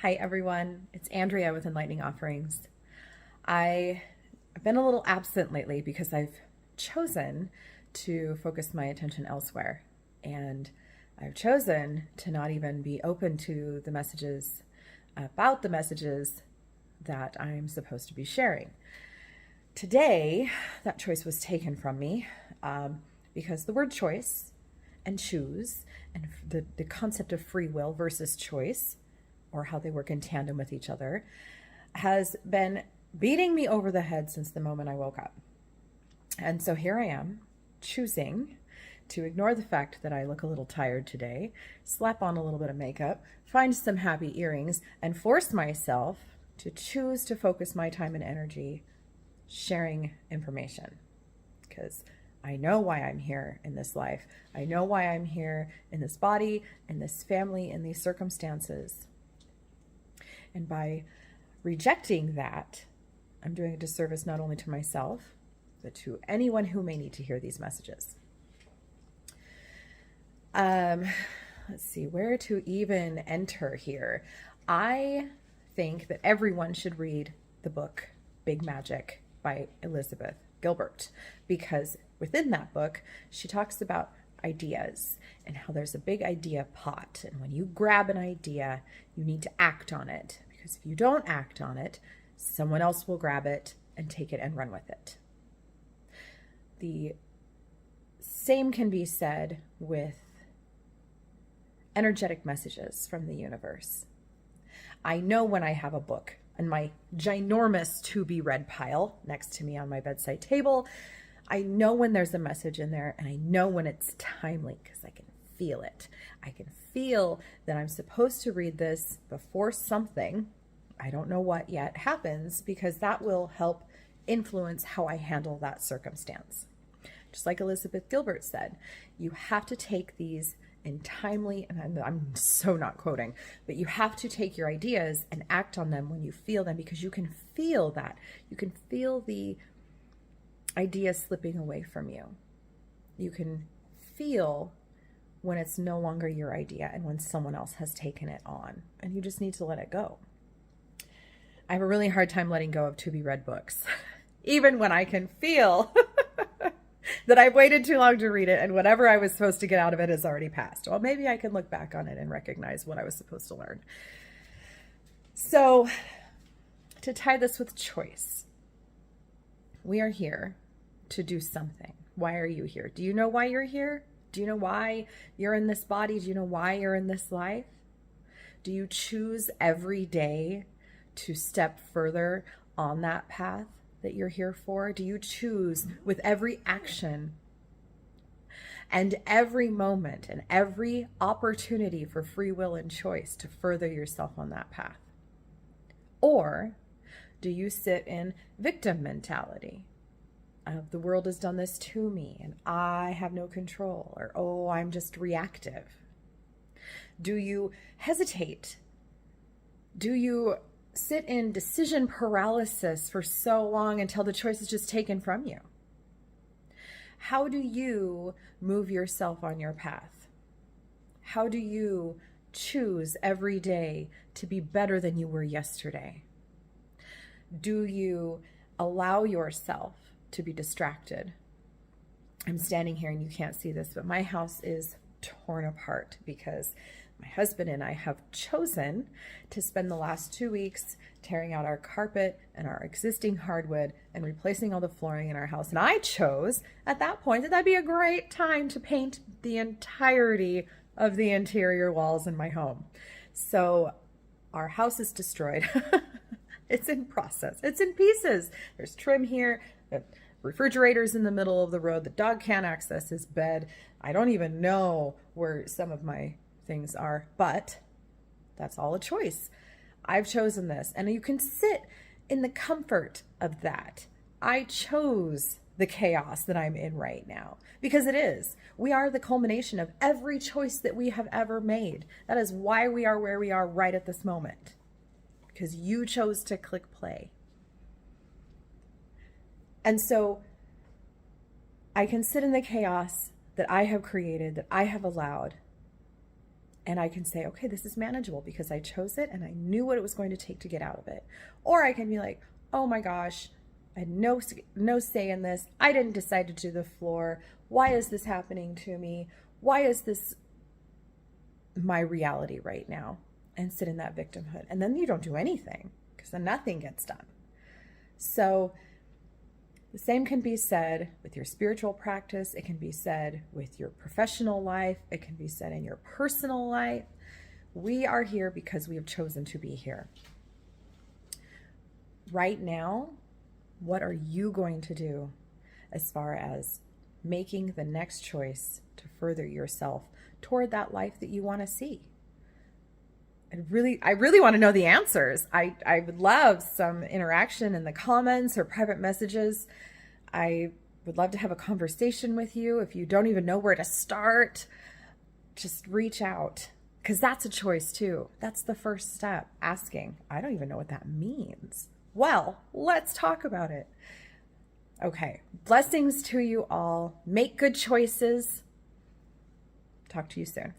Hi everyone, it's Andrea with Enlightening Offerings. I've been a little absent lately because I've chosen to focus my attention elsewhere. And I've chosen to not even be open to the messages about the messages that I'm supposed to be sharing. Today, that choice was taken from me because the word choice and choose and the concept of free will versus choice, or how they work in tandem with each other, has been beating me over the head since the moment I woke up. And so here I am, choosing to ignore the fact that I look a little tired today, slap on a little bit of makeup, find some happy earrings, and force myself to choose to focus my time and energy sharing information. Because I know why I'm here in this life. I know why I'm here in this body, in this family, in these circumstances. And by rejecting that, I'm doing a disservice not only to myself, but to anyone who may need to hear these messages. Let's see, where to even enter here. I think that everyone should read the book Big Magic by Elizabeth Gilbert, because within that book, she talks about ideas and how there's a big idea pot. And when you grab an idea, you need to act on it, because if you don't act on it, someone else will grab it and take it and run with it. The same can be said with energetic messages from the universe. I know when I have a book in my ginormous to-be-read pile next to me on my bedside table, I know when there's a message in there, and I know when it's timely because I can feel it. I can feel that I'm supposed to read this before something, I don't know what yet, happens, because that will help influence how I handle that circumstance. Just like Elizabeth Gilbert said, you have to take these in timely, and I'm so not quoting, but you have to take your ideas and act on them when you feel them, because you can feel that. You can feel the idea slipping away from you. You can feel when it's no longer your idea and when someone else has taken it on, and you just need to let it go. I have a really hard time letting go of to-be-read books, even when I can feel that I've waited too long to read it, and whatever I was supposed to get out of it has already passed. Well, maybe I can look back on it and recognize what I was supposed to learn. So, to tie this with choice, we are here to do something. Why are you here? Do you know why you're here? Do you know why you're in this body? Do you know why you're in this life? Do you choose every day to step further on that path that you're here for? Do you choose with every action and every moment and every opportunity for free will and choice to further yourself on that path? Or do you sit in victim mentality of the world has done this to me and I have no control, or oh, I'm just reactive? Do you hesitate? Do you sit in decision paralysis for so long until the choice is just taken from you? How do you move yourself on your path? How do you choose every day to be better than you were yesterday? Do you allow yourself to be distracted? I'm standing here and you can't see this, but my house is torn apart because my husband and I have chosen to spend the last 2 weeks tearing out our carpet and our existing hardwood and replacing all the flooring in our house. And I chose at that point that that'd be a great time to paint the entirety of the interior walls in my home. So our house is destroyed. It's in process. It's in pieces. There's trim here. The refrigerator's in the middle of the road. The dog can't access his bed. I don't even know where some of my things are, but that's all a choice. I've chosen this, and you can sit in the comfort of that. I chose the chaos that I'm in right now, because it is. We are the culmination of every choice that we have ever made. That is why we are where we are right at this moment, because you chose to click play. And so I can sit in the chaos that I have created, that I have allowed, And I can say, okay, this is manageable because I chose it and I knew what it was going to take to get out of it. Or I can be like, oh my gosh, I had no say in this. I didn't decide to do the floor. Why is this happening to me? Why is this my reality right now? And sit in that victimhood. And then you don't do anything because then nothing gets done. So the same can be said with your spiritual practice. It can be said with your professional life. It can be said in your personal life. We are here because we have chosen to be here. Right now, what are you going to do as far as making the next choice to further yourself toward that life that you want to see? I really want to know the answers. I would love some interaction in the comments or private messages. I would love to have a conversation with you. If you don't even know where to start, just reach out, because that's a choice too. That's the first step, asking, I don't even know what that means. Well, let's talk about it. Okay, blessings to you all. Make good choices. Talk to you soon.